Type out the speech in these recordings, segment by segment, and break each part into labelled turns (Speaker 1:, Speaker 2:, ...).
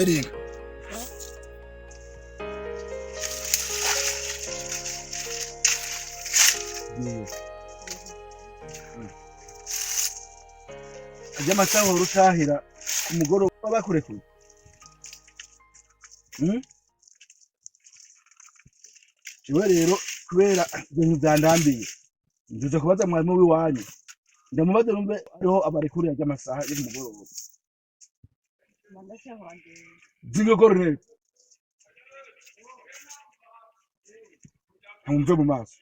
Speaker 1: Linka. Ajya amasaha urutahira ku mugoroba bakurekuye. Iwe rero kubera ibintu byandambiye nduze kubaza mwarimu w'iwanyu ndamubaza numve ariho abarekuriye ajya amasaha yo mugoroba. Zingogorore ntumve mu maso.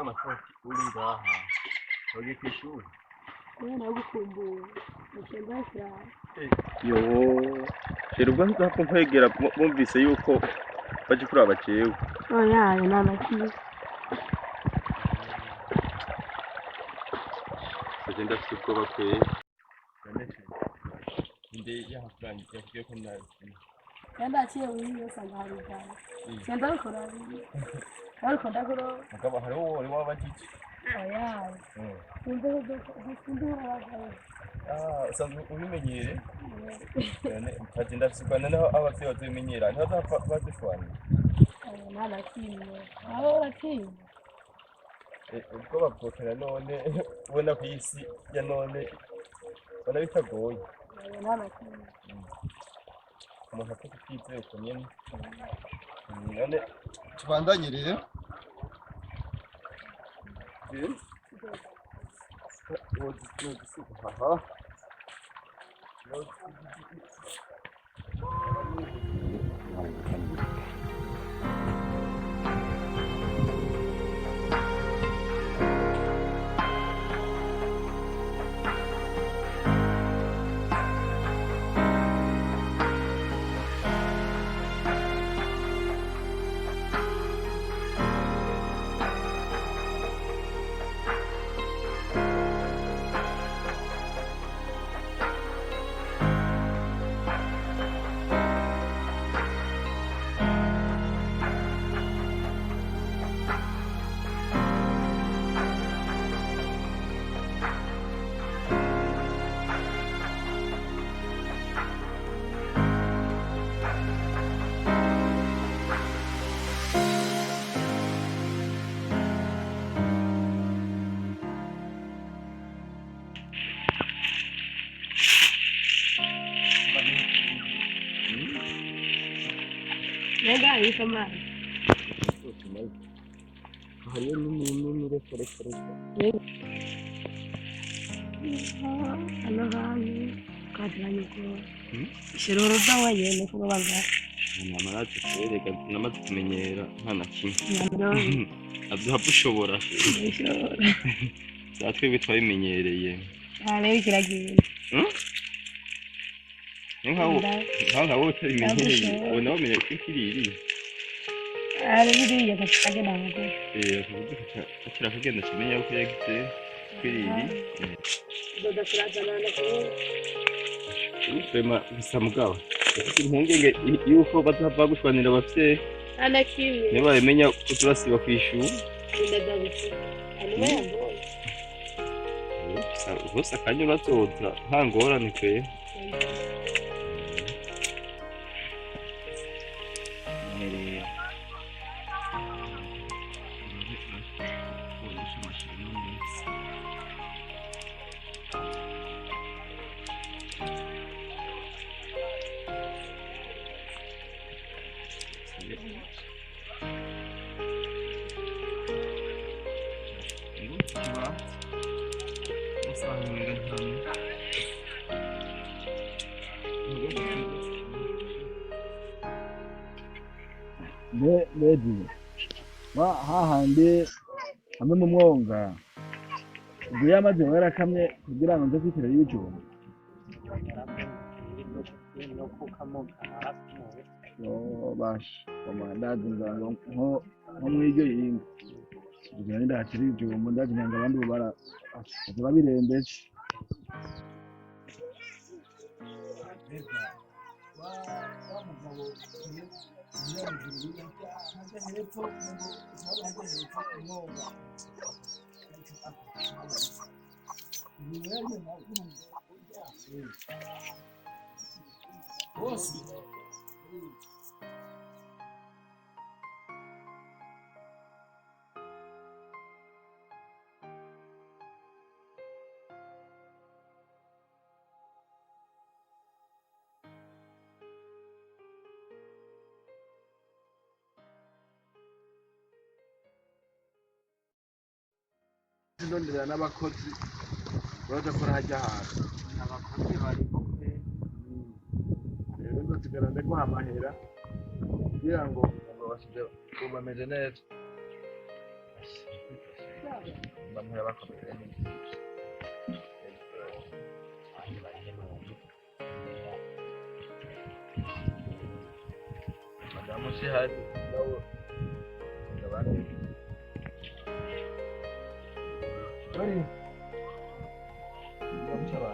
Speaker 2: amasoko uri ngaha bagiye ku ishuri
Speaker 3: nagukumbuye ugenda cyane
Speaker 2: yo rero nzako nkwegera bumvise yuko baje kuri abacewe
Speaker 3: oya namakiye
Speaker 2: agenda cyubwo kwe inde yahakuranye yagiye ko nazi
Speaker 3: Kanda aciye wiyo sangaruka. Kenda ukora. Ariko ndagoro.
Speaker 2: mugabo hariho wari wabagiki.
Speaker 3: Oya. Sinzi wabagaye.
Speaker 2: Usanzwe ubimenyere. None ukagenda bisukana naho abavyeyi bazimenyera ntazapfa bazishwana.
Speaker 3: Nana kimwe. Aho urakimwe.
Speaker 2: Ubwo bavukana none ubona ku isi ya none ubona bitagoye.
Speaker 3: Nana kimwe.
Speaker 2: Umuntu afite kwizera uko nyene none tubandanye rero
Speaker 3: Nenda ikama.
Speaker 2: hariyo n'umuntu referefere
Speaker 3: Ano hantu kajanye ko. Shiroro dawaye no kubaga.
Speaker 2: namaraje kwereka namaze kumenyera nkana kimwe
Speaker 3: Nabyo.
Speaker 2: abyuha ushobora zatwe bitwabimenyereye
Speaker 3: Rero kiragiye.
Speaker 2: nkaho wowe utabimenyereye ubona wamenya ko kiriri
Speaker 3: Ari biriya kagenda ngo.
Speaker 2: akira kagenda kimenya ko yagize kiriri
Speaker 3: Doda kurazana ko.
Speaker 2: Ubema bisa mugabo impungenge yuko bazava gushwanira abavyeyi
Speaker 3: Ana kiwe.
Speaker 2: niba bamenya ko turasiba kwishura
Speaker 3: Ndadabitse. Ani wembo.
Speaker 2: Gusa akanya uratoza nta ngorane kwe
Speaker 1: Lady hahandi hamwe mu mwonga ubwo yamaze warakamye kugira ngo nze kwitira y'ijoro bash bamandazi ngango nko mwiryo yinga kugira ngo ndakiri y'ijoro ndazi nyanga abandi bara babirembeje ndondera n'abakozi baza kora hajya hantu
Speaker 2: abakozi bari kumwe
Speaker 1: rero ndotigarande ko amahera kugira ngo babashije kumameze neza
Speaker 2: bamuhera bakomeye madamu shihari nawe abandi Serie ndamushaba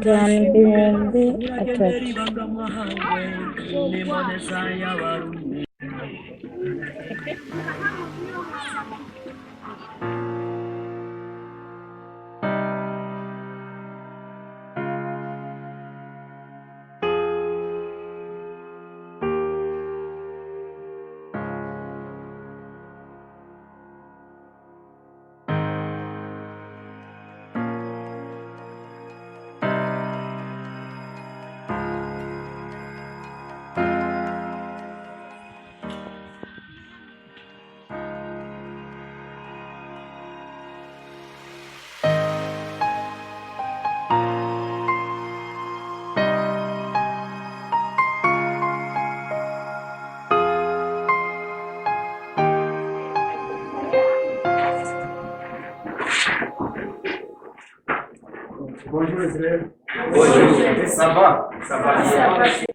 Speaker 3: Ibihumbi atatu.
Speaker 1: Bonjour Israël.
Speaker 2: Bonjour, ça va? Ça va bien.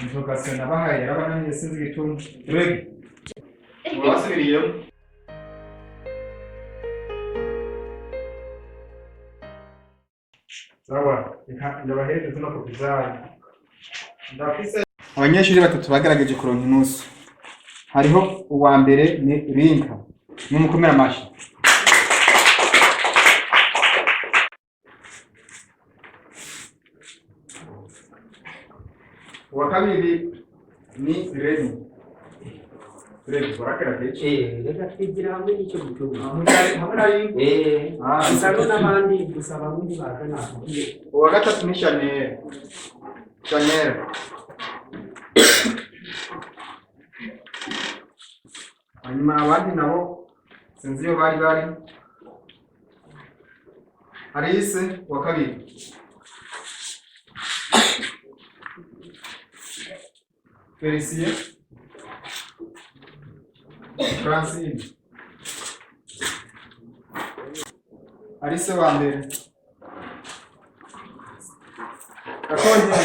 Speaker 4: Invocación nabahaye yarabana yasinze igituntu rege wasubiriyemo sawa ndabahereza no kubizana ndafise abanyeshuri batatu bagerageje kuronka inusu hariho uwa mbere ni Linka n'umukomera amashi uwa kabiri ni Serie warakerageje
Speaker 5: reka twigira hamwe n'icyo gutuma
Speaker 4: hamwe na Linka
Speaker 5: usanga n'abandi gusaba n'undi baza nakubwiye
Speaker 4: uwa gatatu ni Serie hanyuma abandi nabo sinzi iyo bari Alice wa kabiri Felicien Francine Alice wa mbere akongera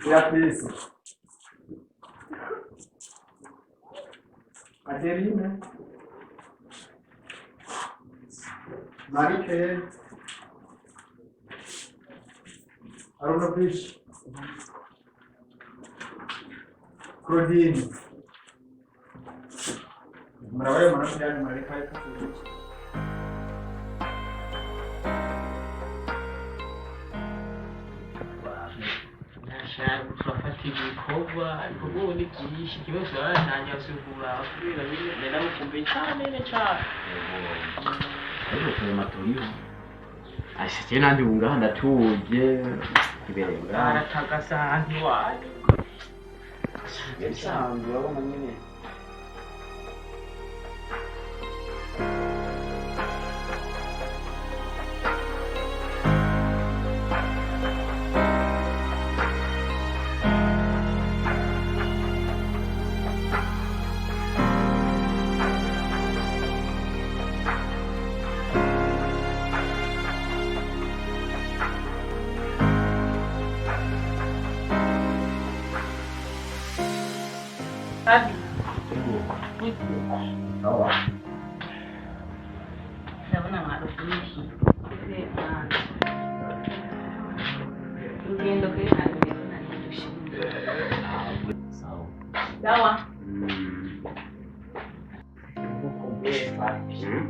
Speaker 4: Beatrice Adeline Marie-Claire Aruna Fish Claudine murabaye manasi yani marekaye kafuji
Speaker 5: turafata ibikorwa ariko ubundi byinshi ikibazo barantanya gusukura kubera nyine naramukumbuye cyane
Speaker 6: ariko kuba maturiho ashike nandi bungaha ndatuje kiberenga
Speaker 5: baratagasa ntiwari
Speaker 6: yasanzwe urabona nyine
Speaker 5: Sabi.
Speaker 6: sawa
Speaker 5: Ndabona mwarufushi. Ugendo kuri ntabwo nandushinze.
Speaker 6: sawa
Speaker 5: Sawa.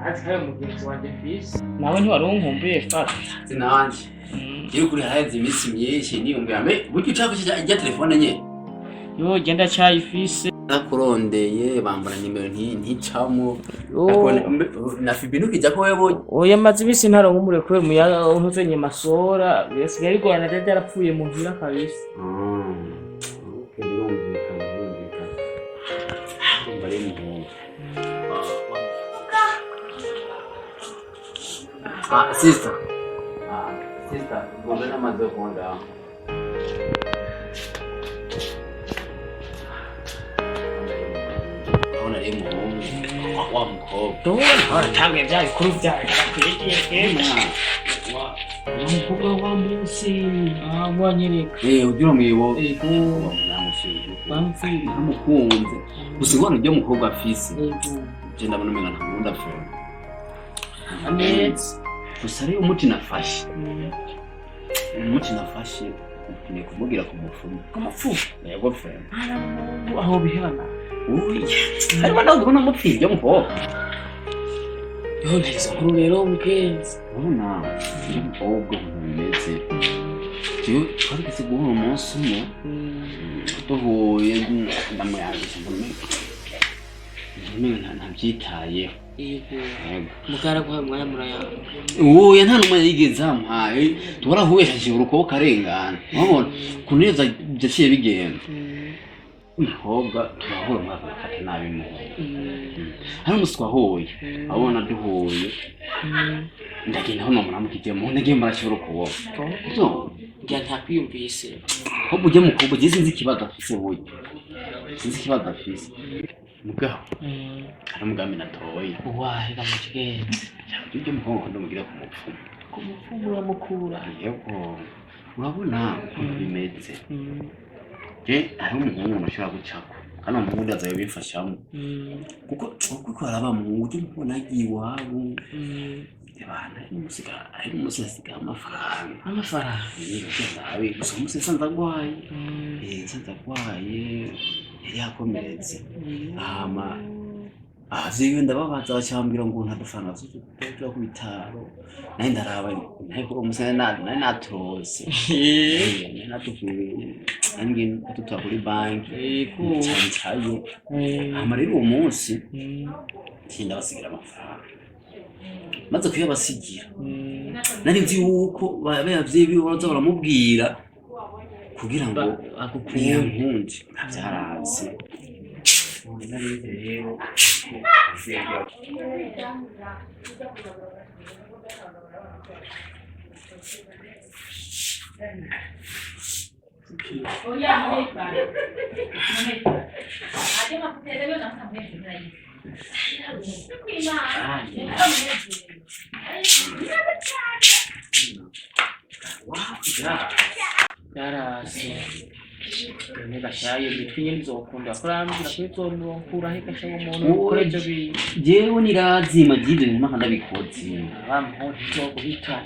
Speaker 7: Atakaye mugenzi wanje fisi nawe ntiwarunkumbuye fafi
Speaker 6: sinanje iyo kuri haheze iminsi myinshi niyumvira mbe buryo ucavuze ijya telefone nye
Speaker 7: yo genda cyayifise
Speaker 6: nakurondeye bambara nimero nticamo na fibinu kijya ko webo
Speaker 7: oya maze ibisi ntaronka umurekure muyaga untuzenye masora besigaye rigorana rero yarapfuye mu nzira kabisa
Speaker 6: birumvikana mbare mu sister ngombe n'amazi yo kunywa urabona rero umuhungu wa mukobwa
Speaker 7: aratangaye bya bikuru byawe umukobwa wa munsi wanyereka
Speaker 6: ugira umwibo
Speaker 7: bamfiri
Speaker 6: namukunze gusa ingorane ryo mukobwa afise je ndabona umenga ntakunda fone
Speaker 7: amezi
Speaker 6: gusa ari umuti nafashe ni kumubwira ku mufumu
Speaker 7: amafu
Speaker 6: yego fone
Speaker 7: aho bihana
Speaker 6: Uy, harimo ndabona mupfirye mukobwa.
Speaker 7: Yo neza kuri rero mugenzi.
Speaker 6: Urabona umukobwa umeze. Cyo twari guhura umunsi umwe. Duhuye ndamuyagisha mbona ntabyitayeho.
Speaker 7: Yego. Mugara guha umwanya murayanga.
Speaker 6: Uye nta numwe yigeze ampaye. Twarahuye hashize urukobo karengana. Urabona kuneza byaciye bigenda. Umukobwa turahura mwafata nabi mu. Hari umunsi twahuye. Abona duhuye. Ndagenda hano muramukije mu ntege mbarashira urukobo. So
Speaker 7: njya ntakwiyumvise.
Speaker 6: Ko bujye mukobwa sinzi ikibazo afise buye. Sinzi ikibazo afise. Mugabo. Aramugambi natoye.
Speaker 7: Wahe bamugenzi.
Speaker 6: Ibyo mukobwa ndamugira ku mupfumu.
Speaker 7: Ku mupfumu uramukura.
Speaker 6: Yego. Urabona ukuntu bimeze. Hari umuhungu ushobora gucako hano umuhungu azaye bifashamo kuko araba mu buryo mbona agiye iwabo abana ari umusasiga amafaranga niyo nabi gusa umusasa ndagwaye yari yakomeretse hama aziyo ndababaza bacambira ngo ntadufaranga zo ku bitaro naye ndaraba naye ko umusana naye natrose natuvuye angin tuta kuri banki cyayo hama rero uwo munsi tinda basigira amafaranga maze kuyabasigira nari nzi yuko bayavye bibaza baramubwira kugira ngo akukwiye nkunzi ntabyarazi rero
Speaker 7: yarase gashaye bitinye nzokunda kurambira kwitondokura he gashaye umuntu ukoreje bi
Speaker 6: jewe nirazima gide mpaka ndabikoze
Speaker 7: bamuhoje guhita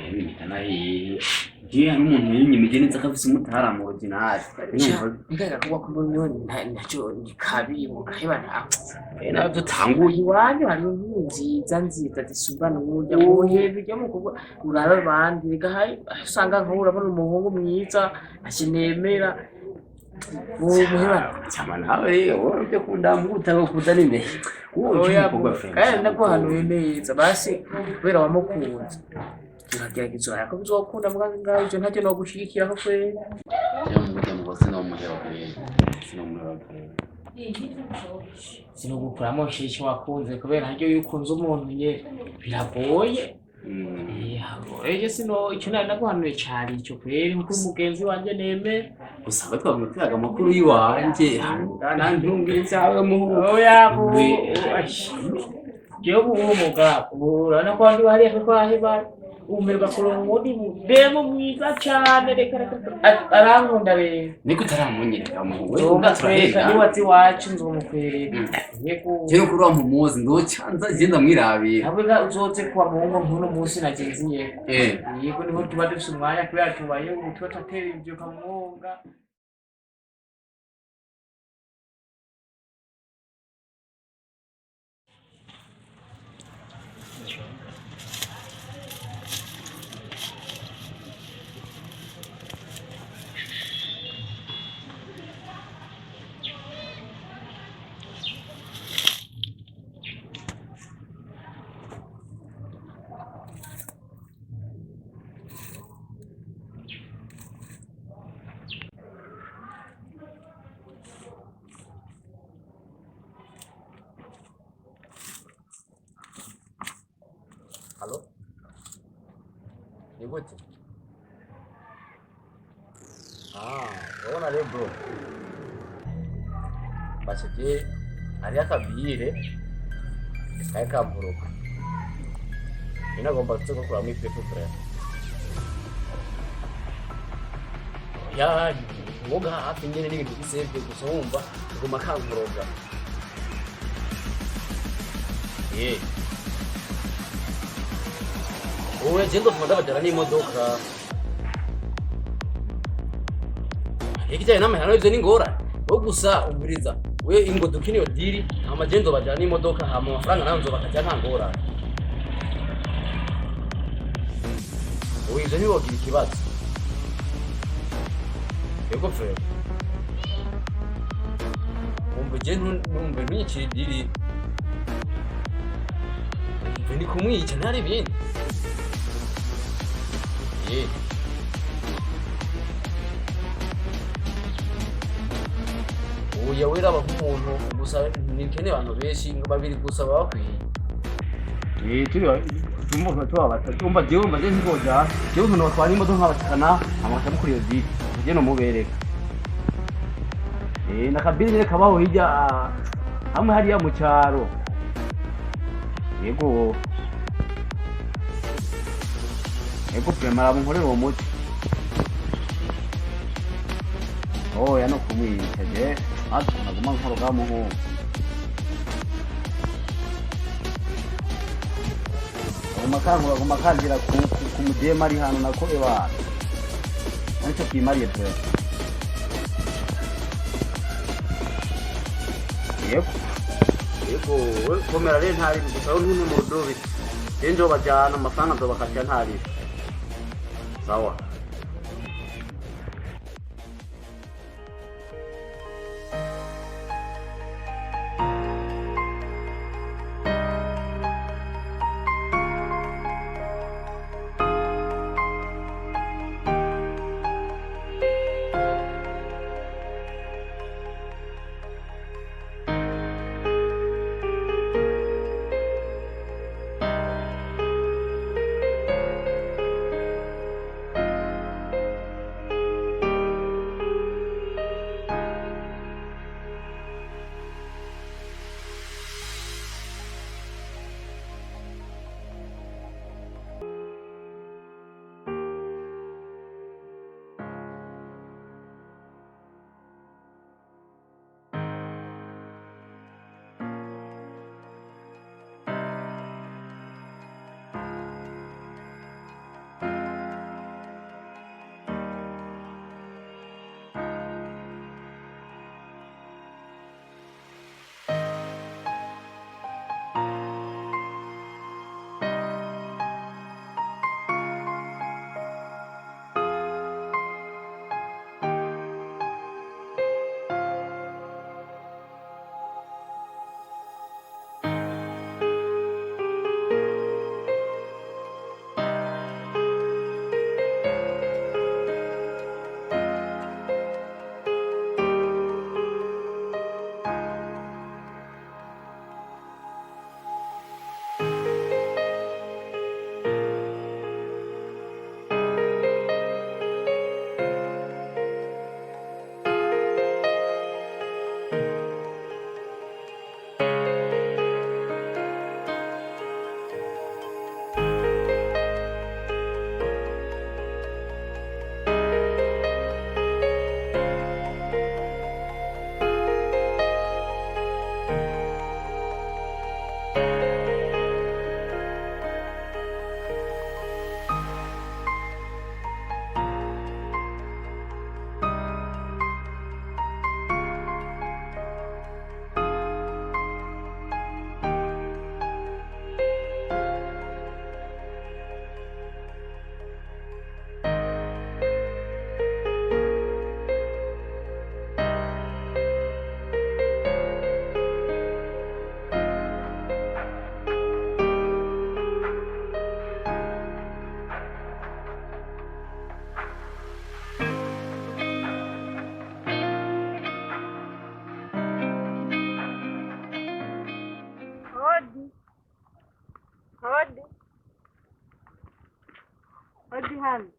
Speaker 6: yimita naye je hari umuntu yinyimije neza kafise umutara mu original
Speaker 7: ndega kuba kumbonyo ntacyo nikabi mukahibana nabyo tanguye iwanyu hari nziza zisumbana n'urya muhebe byo mukuba uraba bandi bigahaye usanga nkahura bano umuhungu mwiza akinemera muhebana
Speaker 6: cyama nawe wowe byo kundambuta ngo kuzana imbere
Speaker 7: oya kandi ndaguhanuye neza basi kubera wamukunze turagerageza yako bizokunda muganga ivyo ntacyo no gushigikira ko kwe sino gukuramo shishi wakunze kubera haryo yukunze umuntu ye biragoye eje sino icyo nari naguhanuye cyari icyo kweri nkuko umugenzi wanje neme
Speaker 6: gusa batwamutiraga amakuru yiwanje nandungire cyawe mu
Speaker 7: oya jewe umuga urana ko ndi bari ko ahiba umerwa kurongodi demo mwiza cyane reka arankunda rero
Speaker 6: niko taramunyereka mu
Speaker 7: we ndaturaheka niwati wacu nzomukwerera
Speaker 6: yego kuri wa mumozi ndocanza genda mwirabira
Speaker 7: abega uzoze kwa mungu ntuno munsi nagenzi yego niho tuba dufite umwanya kubera tubaye umutwe tatera ibyo kamwonga
Speaker 6: Halo? Nigute? Urabona rero bro. Basije ari akabire kaya kamburuka. Inagomba kutoka kwa mimi pepe frère. Ya, woga hafi nyene n'ibintu bisebye gusumba ngoma kanguroga. Uwe jendo tunadabajana n'imodoka. Ikijyanye n'amahano ivyo ni ngora. Wo gusa umuriza. we ingo dukine yo diri amagendo bajana imodoka hama amafaranga nanzo bakajya ntangora uwize ntiwogira ikibazo yego frere umbe numbe n'iki diri ni kumwica ntari bindi uya wera bakumuntu gusa nikene abantu benshi babiri gusa bakwiye tumva twabata tumva jewe maze ntigoja jewe umuntu batwara imodoka nk'abatakana amata mukuri yo diri je no mubereka nakabiri nyene kabaho hirya hamwe hariya mu cyaro yego premara bunkorera uwo muti oya no kumwica je naguma nkoroga muhungu aguma kangira ku mudema ari hano nako ebana nicyo kimariye pe yego komera rero ntari gusa n'uno mudobe njo bajana amafaranga ndo bakatya ntari sawa
Speaker 8: Hadi hadi.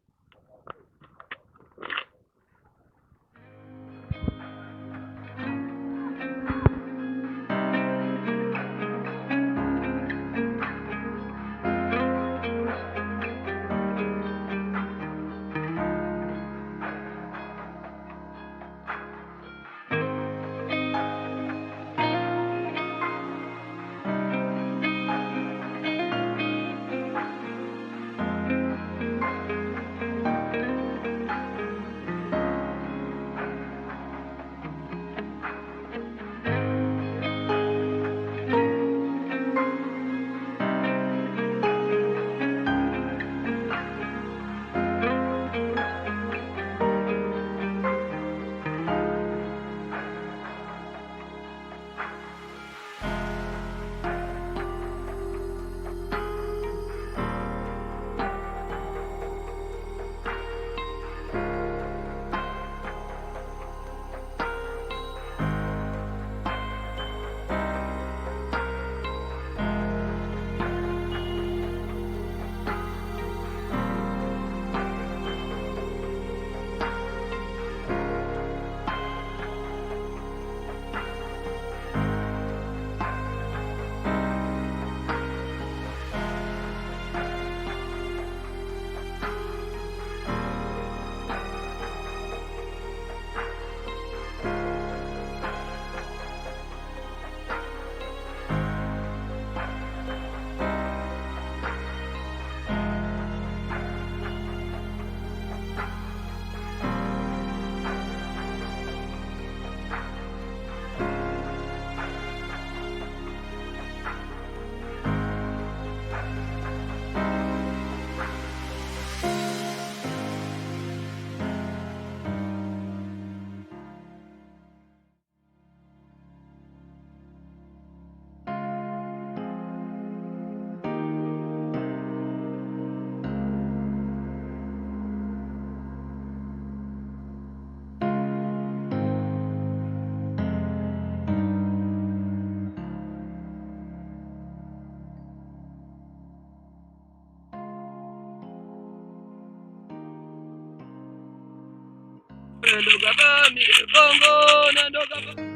Speaker 5: nandoka famire Kongo nandoka